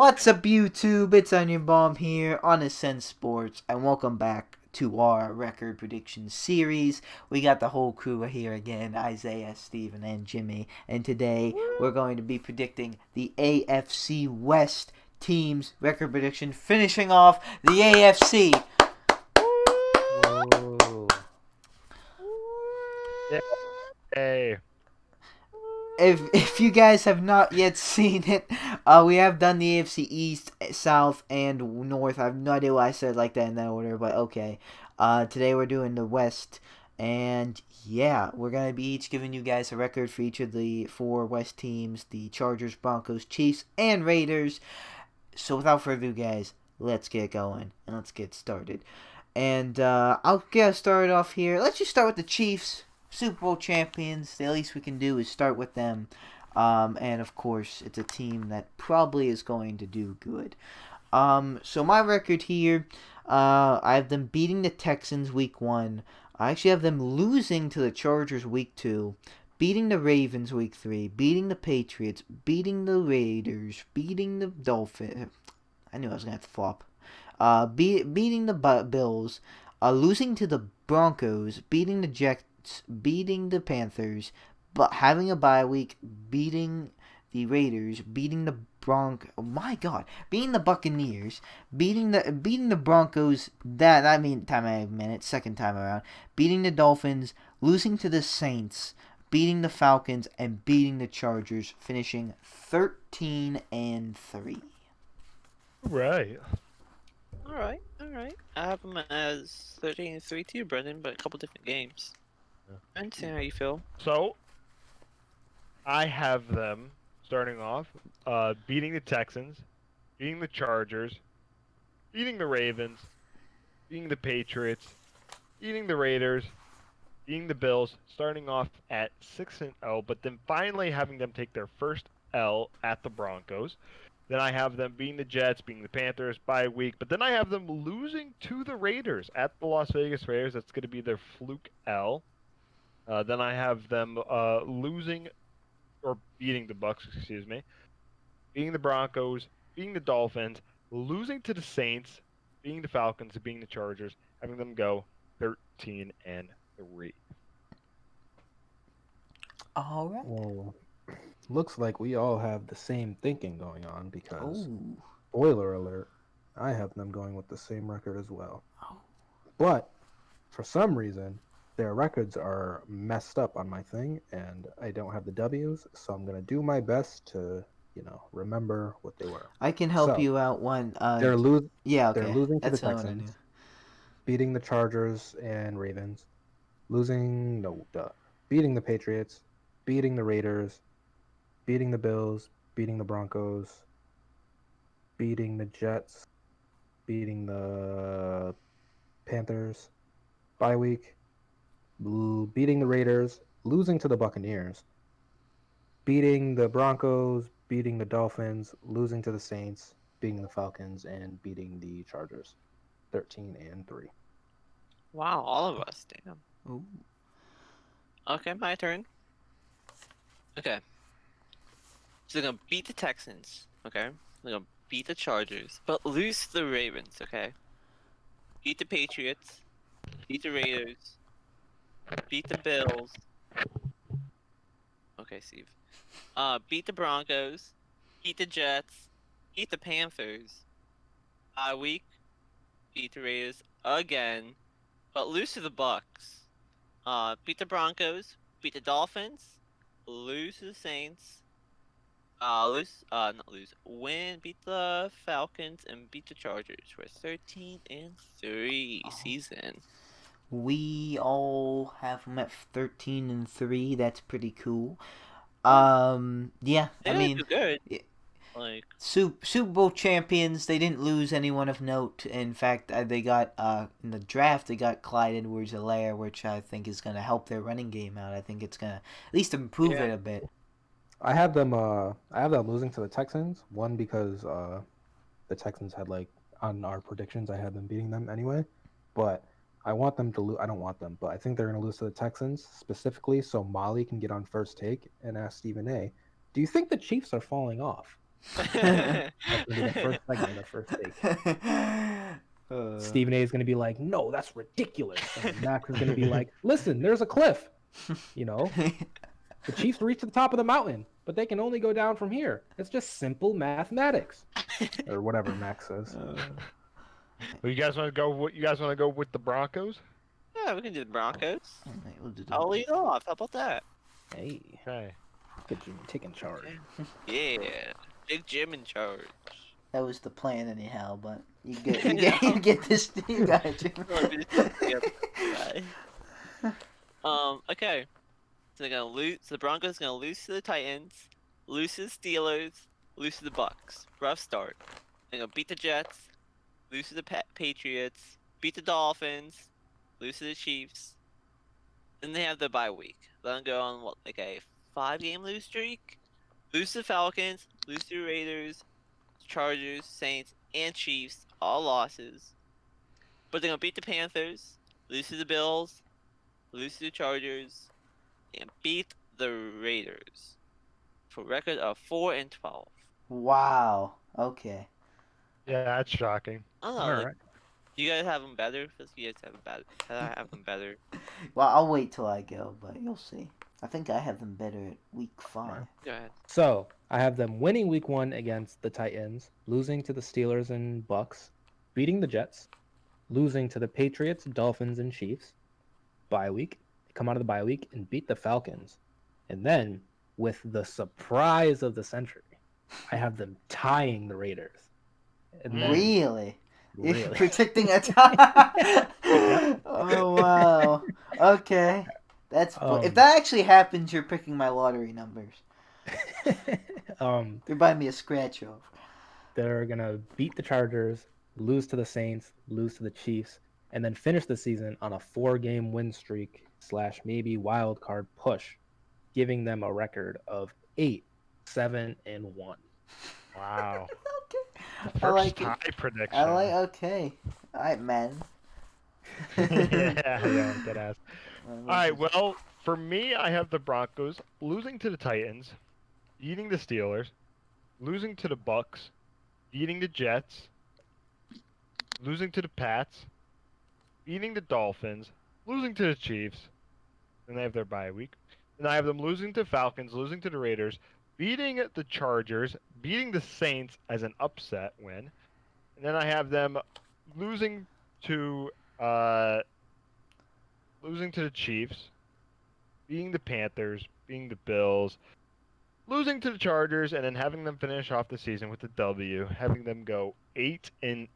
What's up, YouTube? It's Onion Bomb here on Ascent Sports, and welcome back to our record prediction series. We got the whole crew here again, Isaiah, Steven, and Jimmy, and today we're going to be predicting the AFC West team's record prediction, finishing off the AFC. Whoa. Hey, If you guys have not yet seen it, we have done the AFC East, South, and North. I have no idea why I said it like that in that order, but okay. Today we're doing the West, and yeah, we're gonna be each giving you guys a record for each of the four West teams: the Chargers, Broncos, Chiefs, and Raiders. So without further ado, guys, let's get going and let's get started. And I'll get started off here. Let's just start with the Chiefs. Super Bowl champions. The least we can do is start with them. And of course, it's a team that probably is going to do good. So my record here, I have them beating the Texans week 1. I actually have them losing to the Chargers week 2. Beating the Ravens week 3. Beating the Patriots. Beating the Raiders. Beating the Dolphins. I knew I was going to have to flop. Beating the Bills. Losing to the Broncos. Beating the Jets. Beating the Panthers, but having a bye week, beating the Raiders, beating the beating the Buccaneers, beating the Broncos. Second time around, beating the Dolphins, losing to the Saints, beating the Falcons, and beating the Chargers, finishing 13-3. right. All right. I have them as 13-3 too, Brendan, but a couple different games. I understand how you feel. So, I have them starting off beating the Texans, beating the Chargers, beating the Ravens, beating the Patriots, beating the Raiders, beating the Bills, starting off at 6-0, but then finally having them take their first L at the Broncos. Then I have them beating the Jets, beating the Panthers bye week, but then I have them losing to the Raiders at the Las Vegas Raiders. That's going to be their fluke L. Then I have them losing or beating the Bucks, beating the Broncos, beating the Dolphins, losing to the Saints, beating the Falcons, beating the Chargers, having them go 13-3. All right. Well, looks like we all have the same thinking going on because, Oh. spoiler alert, I have them going with the same record as well. Oh. But for some reason, their records are messed up on my thing, and I don't have the W's, so I'm gonna do my best to, remember what they were. I can help So, you out one. They're losing. Yeah, okay. They're losing to the That's not what I knew. Texans, beating the Chargers and Ravens, beating the Patriots, beating the Raiders, beating the Bills, beating the Broncos, beating the Jets, beating the Panthers, bye week, beating the Raiders, losing to the Buccaneers, beating the Broncos, beating the Dolphins, losing to the Saints, beating the Falcons, and beating the Chargers. 13-3. Wow, all of us, damn. Ooh. Okay, my turn. Okay. So they're gonna beat the Texans, okay? They're gonna beat the Chargers, but lose to the Ravens, okay? Beat the Patriots, beat the Raiders, beat the Bills. Okay, Steve. Beat the Broncos, beat the Jets, beat the Panthers. Week, beat the Raiders again, but lose to the Bucks. Beat the Broncos, beat the Dolphins, lose to the Saints. Win, beat the Falcons, and beat the Chargers for 13-3 season. We all have them at 13-3. That's pretty cool. Yeah, I They mean, do good. yeah. Like, Super Bowl champions. They didn't lose anyone of note. In fact, they got in the draft they got Clyde Edwards-Helaire, which I think is going to help their running game out. I think it's going to at least improve it a bit. I have them losing to the Texans. One because the Texans had on our predictions I had them beating them anyway, but I want them to lose. I don't want them, but I think they're going to lose to the Texans specifically so Molly can get on first take and ask Stephen A. Do you think the Chiefs are falling off? I That's gonna be the first segment, the first take. Uh, Stephen A is gonna be like, "No, that's ridiculous," and Max is gonna be like, "Listen, there's a cliff. You know, the Chiefs reach to the top of the mountain, but they can only go down from here. It's just simple mathematics," or whatever Max says. Well, you guys want to go? What you guys want to go with the Broncos? Yeah, we can do the Broncos. Alright, we'll do the- I'll lead off. How about that? Hey, Okay. good Jimmy taking charge. Yeah. Big Jim in charge. That was the plan anyhow, but you get this. You got it, Jim. Okay. So they're gonna lose. So the Broncos gonna lose to the Titans, lose to the Steelers, lose to the Bucks. Rough start. They're gonna beat the Jets, lose to the Patriots, beat the Dolphins, lose to the Chiefs. Then they have the bye week. They're gonna go on what, like a 5-game lose streak? Lose to the Falcons, lose to the Raiders, Chargers, Saints, and Chiefs, all losses. But they're gonna beat the Panthers, lose to the Bills, lose to the Chargers, and beat the Raiders for a record of 4-12. Wow. Okay. Yeah, that's shocking. I don't know, All like, right. you guys have them better? Because you guys have them better. I have them better. Well, I'll wait till I go, but you'll see. I think I have them better at week 5. Go ahead. So I have them winning week 1 against the Titans, losing to the Steelers and Bucks, beating the Jets, losing to the Patriots, Dolphins, and Chiefs. Bye week. They come out of the bye week and beat the Falcons. And then, with the surprise of the century, I have them tying the Raiders. And then, Really? You're really. predicting a tie? Oh, wow. Okay. That's if that actually happens, you're picking my lottery numbers. They're buying me a scratch off. They're gonna beat the Chargers, lose to the Saints, lose to the Chiefs, and then finish the season on a 4-game win streak / maybe wild card push, giving them a record of 8-7-1. Wow. Okay. First I like tie it. prediction. I like. Okay. All right, man. yeah, dead ass. All right, well, for me, I have the Broncos losing to the Titans, beating the Steelers, losing to the Bucks, beating the Jets, losing to the Pats, beating the Dolphins, losing to the Chiefs, and they have their bye week. And I have them losing to Falcons, losing to the Raiders, beating the Chargers, beating the Saints as an upset win, and then I have them losing to the Chiefs, beating the Panthers, beating the Bills, losing to the Chargers, and then having them finish off the season with a W, having them go 8-8.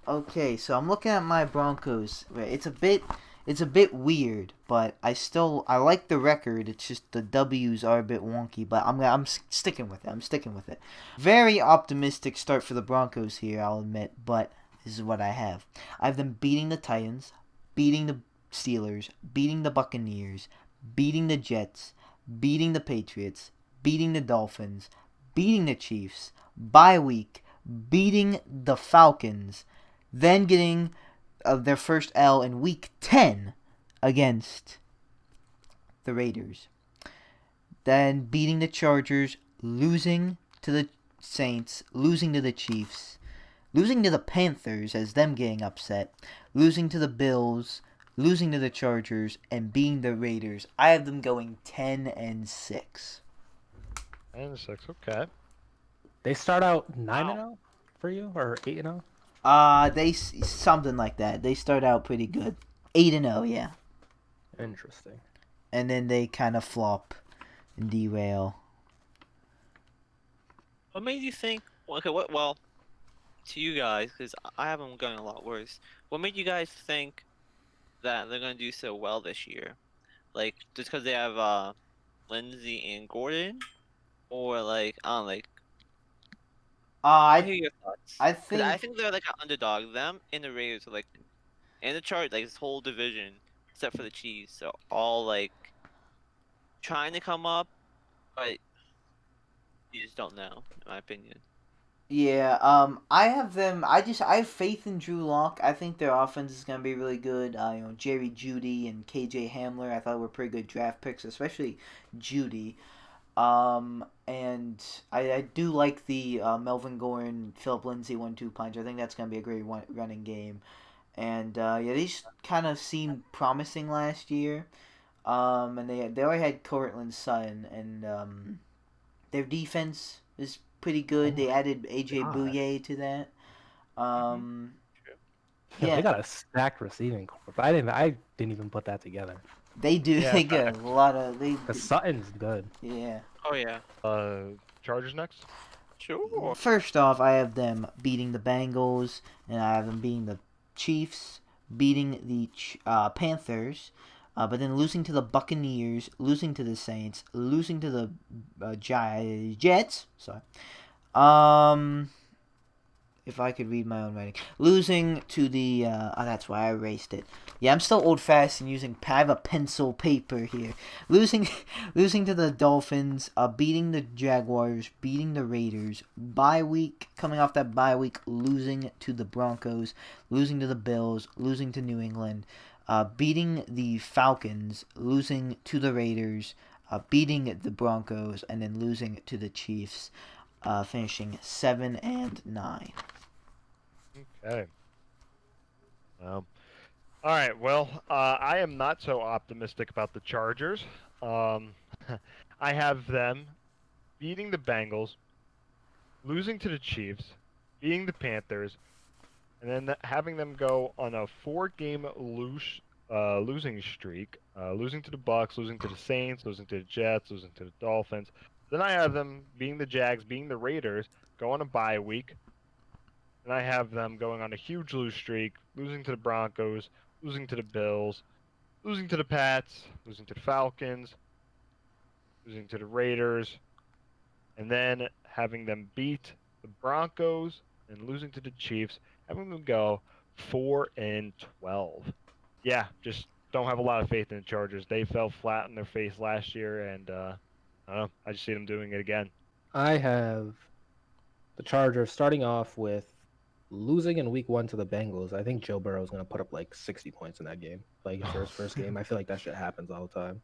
Okay, so I'm looking at my Broncos. It's a bit weird, but I like the record. It's just the W's are a bit wonky, but I'm sticking with it. I'm sticking with it. Very optimistic start for the Broncos here, I'll admit, but this is what I have. I have them beating the Titans, beating the Steelers, beating the Buccaneers, beating the Jets, beating the Patriots, beating the Dolphins, beating the Chiefs, bye week, beating the Falcons, then getting their first L in week 10 against the Raiders. Then beating the Chargers, losing to the Saints, losing to the Chiefs, losing to the Panthers as them getting upset, losing to the Bills, losing to the Chargers, and beating the Raiders. I have them going 10-6. 10-6, okay. They start out 9-0 for you, or 8-0? They something like that. They start out pretty good, 8-0, yeah, Interesting. and then they kind of flop and derail. What made you think? Okay, what? Well, to you guys, because I have them going a lot worse. What made you guys think that they're gonna do so well this year? Like just because they have Lindsey and Gordon, or like I don't know, like. I'll hear your thoughts. I 'Cause I think think they're like an underdog. Them and the Raiders are like, and the chart like this whole division, except for the Chiefs, so all like trying to come up, but you just don't know, in my opinion. yeah. I have them. I have faith in Drew Lock. I think their offense is gonna be really good. Jerry Jeudy and KJ Hamler. I thought were pretty good draft picks, especially Jeudy. And I do like the Melvin Gordon, Philip Lindsay 1-2 punch. I think that's going to be a great running game. And yeah, these kind of seemed promising last year. And they already had Cortland Sutton, and their defense is pretty good. They added AJ God. Bouye to that. Um, Yeah, they yeah, got a stacked receiving corps. I didn't even put that together. they do. Yeah, They got a facts. lot of they. Cause Sutton's good. Yeah. Oh yeah. Chargers next. Sure. First off, I have them beating the Bengals, and I have them beating the Chiefs, beating the Panthers, but then losing to the Buccaneers, losing to the Saints, losing to the Jets. Sorry. If I could read my own writing, losing to the oh, that's why I erased it. Yeah, I'm still old fashioned using. I have a pencil paper here. Losing, losing to the Dolphins, beating the Jaguars, beating the Raiders. Bye week, coming off that bye week, losing to the Broncos, losing to the Bills, losing to New England, beating the Falcons, losing to the Raiders, beating the Broncos, and then losing to the Chiefs. Finishing 7-9. Okay. All right. Well, I am not so optimistic about the Chargers. I have them beating the Bengals, losing to the Chiefs, beating the Panthers, and then having them go on a 4-game losing streak, losing to the Bucks, losing to the Saints, losing to the Jets, losing to the Dolphins. Then I have them beating the Jags, beating the Raiders, go on a bye week. And I have them going on a huge lose streak, losing to the Broncos, losing to the Bills, losing to the Pats, losing to the Falcons, losing to the Raiders, and then having them beat the Broncos and losing to the Chiefs, having them go 4-12. Yeah, just don't have a lot of faith in the Chargers. They fell flat on their face last year, and I don't know. I just see them doing it again. I have the Chargers starting off with losing in week 1 to the Bengals. I think Joe Burrow is going to put up like 60 points in that game. Like for his first game. I feel like that shit happens all the time.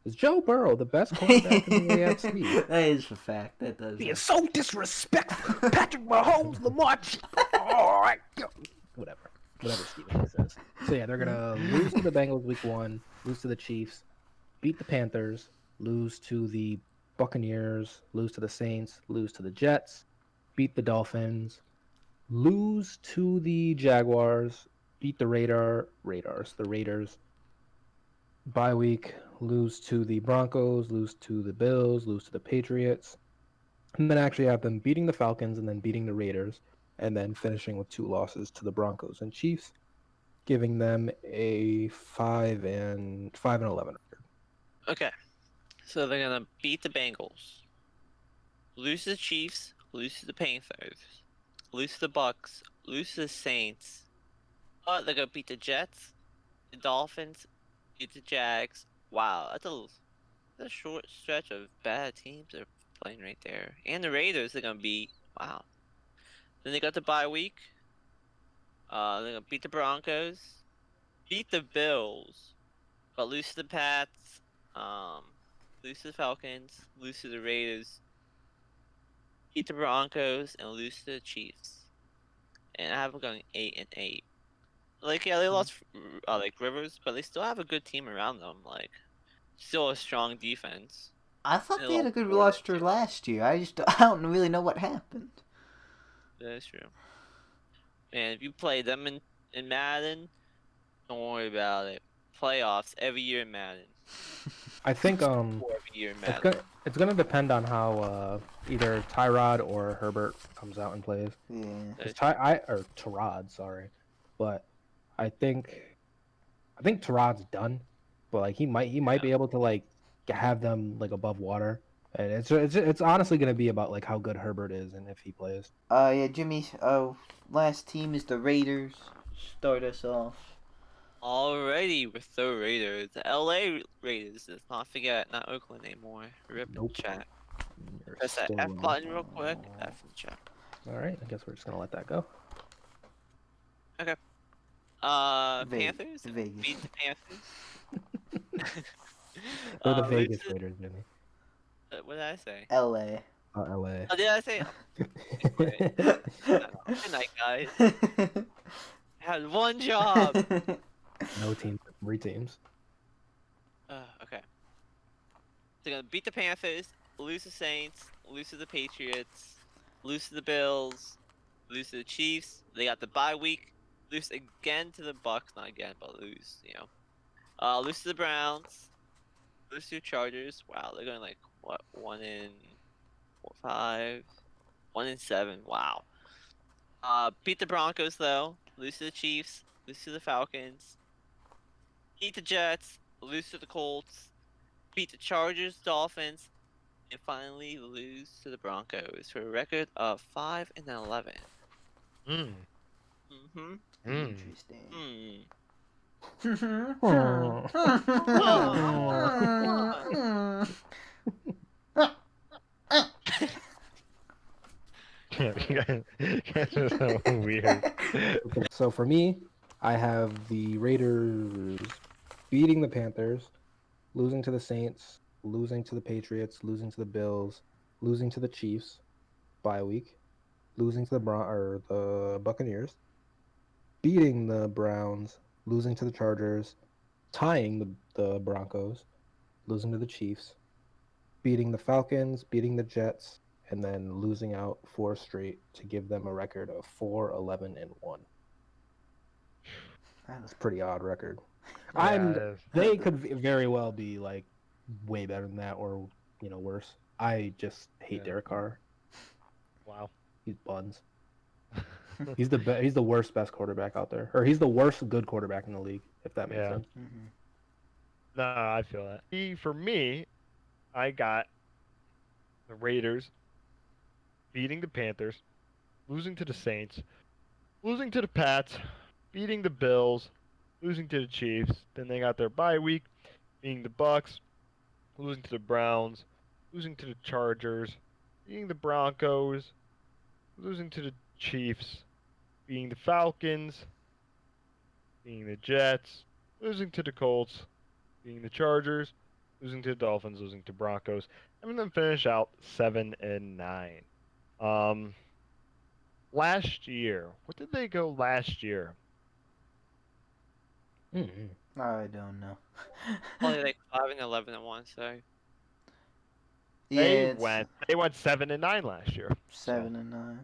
Is Joe Burrow the best quarterback in the AFC? That is a fact. That does. Being so disrespectful. Patrick Mahomes, Lamar. Whatever Stephen A says. So yeah, they're gonna lose to the Bengals week 1, lose to the Chiefs, beat the Panthers, lose to the Buccaneers, lose to the Saints, lose to the Jets, beat the Dolphins, lose to the Jaguars, beat the Raiders. Bye week, lose to the Broncos, lose to the Bills, lose to the Patriots, and then actually have them beating the Falcons and then beating the Raiders, and then finishing with 2 losses to the Broncos and Chiefs, giving them a 5-11 record. Okay. So they're gonna beat the Bengals, lose to the Chiefs, lose to the Panthers, lose to the Bucks, lose to the Saints. But they're gonna beat the Jets, the Dolphins, beat the Jags. Wow, that's a short stretch of bad teams they're playing right there. And the Raiders they're gonna beat. Wow. Then they got the bye week. They're gonna beat the Broncos, beat the Bills, but lose to the Pats, lose to the Falcons, lose to the Raiders, beat the Broncos, and lose to the Chiefs. And I have them going 8-8. Like yeah, they lost like Rivers, but they still have a good team around them. Like still a strong defense. I thought And they had a lost good Gordon, roster too. last year. I don't really know what happened. That's true. And if you play them in Madden, don't worry about it. Playoffs every year in Madden. I think Every year in Madden. it's gonna depend on how either Tyrod or Herbert comes out and plays. Yeah. It's Tyrod, sorry, but I think Tyrod's done, but like he might be able to like have them like above water, and it's honestly gonna be about like how good Herbert is and if he plays. Yeah, Jimmy. Last team is the Raiders. Start us off. Alrighty with the Raiders. The LA Raiders. Let's not forget, not Oakland anymore. Rip in Nope. chat. You're Press that still F wrong. button real quick. F in the chat. All right, I guess we're just gonna let that go. Panthers. Vegas. Beat the Panthers. We're the Lose Vegas to- Raiders, Jimmy. What did I say? LA. LA. Oh, did I say? Good night, guys. I had one job. No team, 3 teams. Okay. They're gonna beat the Panthers, lose to the Saints, lose to the Patriots, lose to the Bills, lose to the Chiefs. They got the bye week. Lose again to the Bucks, not again, but lose. Lose to the Browns. Lose to the Chargers. Wow, they're going like what 1-5, 1-7. Wow. Beat the Broncos though. Lose to the Chiefs. Lose to the Falcons. Beat the Jets. Lose to the Colts. Beat the Chargers, Dolphins, and finally lose to the Broncos for a record of 5-11. Mm. Mm-hmm. Interesting. Hmm. Oh. You guys are so weird. So for me, I have the Raiders beating the Panthers, losing to the Saints, losing to the Patriots, losing to the Bills, losing to the Chiefs, bye week, losing to the Buccaneers, beating the Browns, losing to the Chargers, tying the Broncos, losing to the Chiefs, beating the Falcons, beating the Jets, and then losing out 4 straight to give them a record of 4-11-1. That's a pretty odd record. Yeah, They could very well be like way better than that, or worse. I just hate Yeah. Derek Carr. wow. He's buns. He's the worst best quarterback out there, or he's the worst good quarterback in the league, if that makes Yeah. sense. Mhm. No, I feel that. For me, I got the Raiders beating the Panthers, losing to the Saints, losing to the Pats, beating the Bills, losing to the Chiefs. Then they got their bye week, beating the Bucks, losing to the Browns, losing to the Chargers, beating the Broncos, losing to the Chiefs, beating the Falcons, beating the Jets, losing to the Colts, beating the Chargers, losing to the Dolphins, losing to Broncos, and then finish out 7-9. Um, last year, what did they go last year? I don't know. Only like 5-11-1. So Yeah, it's They went 7-9 last year. 7-9.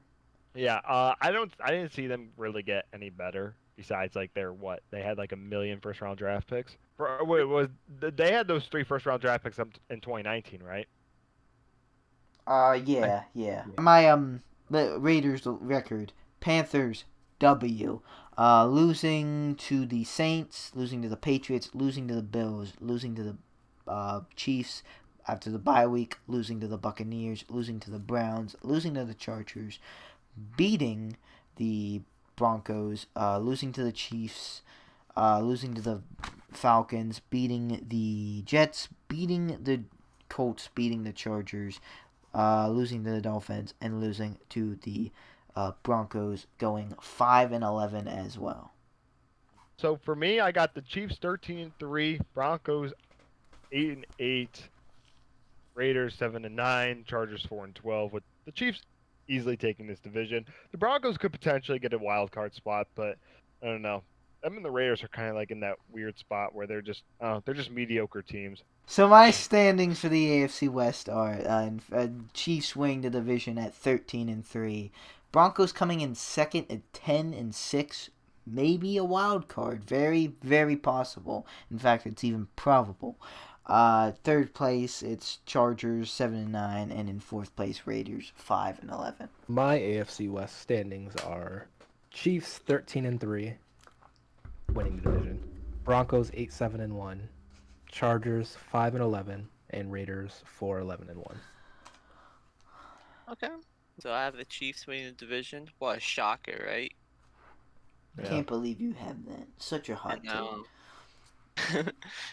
Yeah, I didn't see them really get any better besides like they had like 1 million first round draft picks. They had those 3 first round draft picks up in 2019, right? Yeah. Yeah. My the Raiders record: Panthers W. Losing to the Saints, losing to the Patriots, losing to the Bills, losing to the Chiefs after the bye week, losing to the Buccaneers, losing to the Browns, losing to the Chargers, beating the Broncos, losing to the Chiefs, losing to the Falcons, beating the Jets, beating the Colts, beating the Chargers, losing to the Dolphins, and losing to the Broncos, going 5-11 as well. So for me, I got the Chiefs 13-3, Broncos 8-8, Raiders 7-9, Chargers 4-12. With the Chiefs easily taking this division, the Broncos could potentially get a wild card spot, but I don't know. Them and the Raiders are kind of like in that weird spot where they're just mediocre teams. So my standings for the AFC West are Chiefs winning the division at 13-3, Broncos coming in second at 10-6, maybe a wild card, very very possible. In fact, it's even probable. Third place it's Chargers 7-9, and in fourth place Raiders 5-11. My AFC West standings are Chiefs 13-3, winning the division. Broncos 8-7-1. Chargers 5-11, and Raiders 4-11-1. okay. So I have the Chiefs winning the division. What a shocker, right? I can't believe you have that. Such a hot take. No.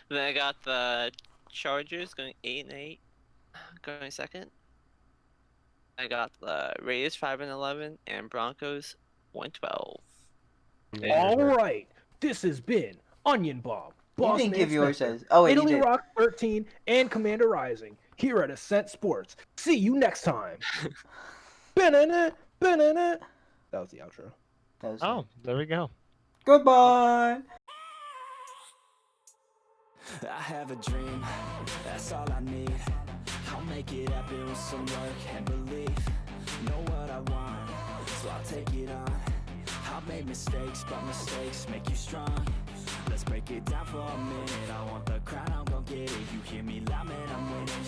Then I got the Chargers going 8-8, going second. I got the Raiders 5-11 and Broncos 1-12. All right, this has been Onion Bomb. You Boss didn't Man give yours Spencer, as. Oh wait, you Italy did. Rock 13, and Commander Rising. here at Ascent Sports. See you next time. Ba-na-na, ba-na-na. That was the outro. That was Oh, there we go. Goodbye. I have a dream, that's all I need. I'll make it happen with some work and belief. Know what I want, so I'll take it on. I'll make mistakes, but mistakes make you strong. Let's break it down for a minute. I want the crown, I'm gon' get it. You hear me loud, man, I'm winning.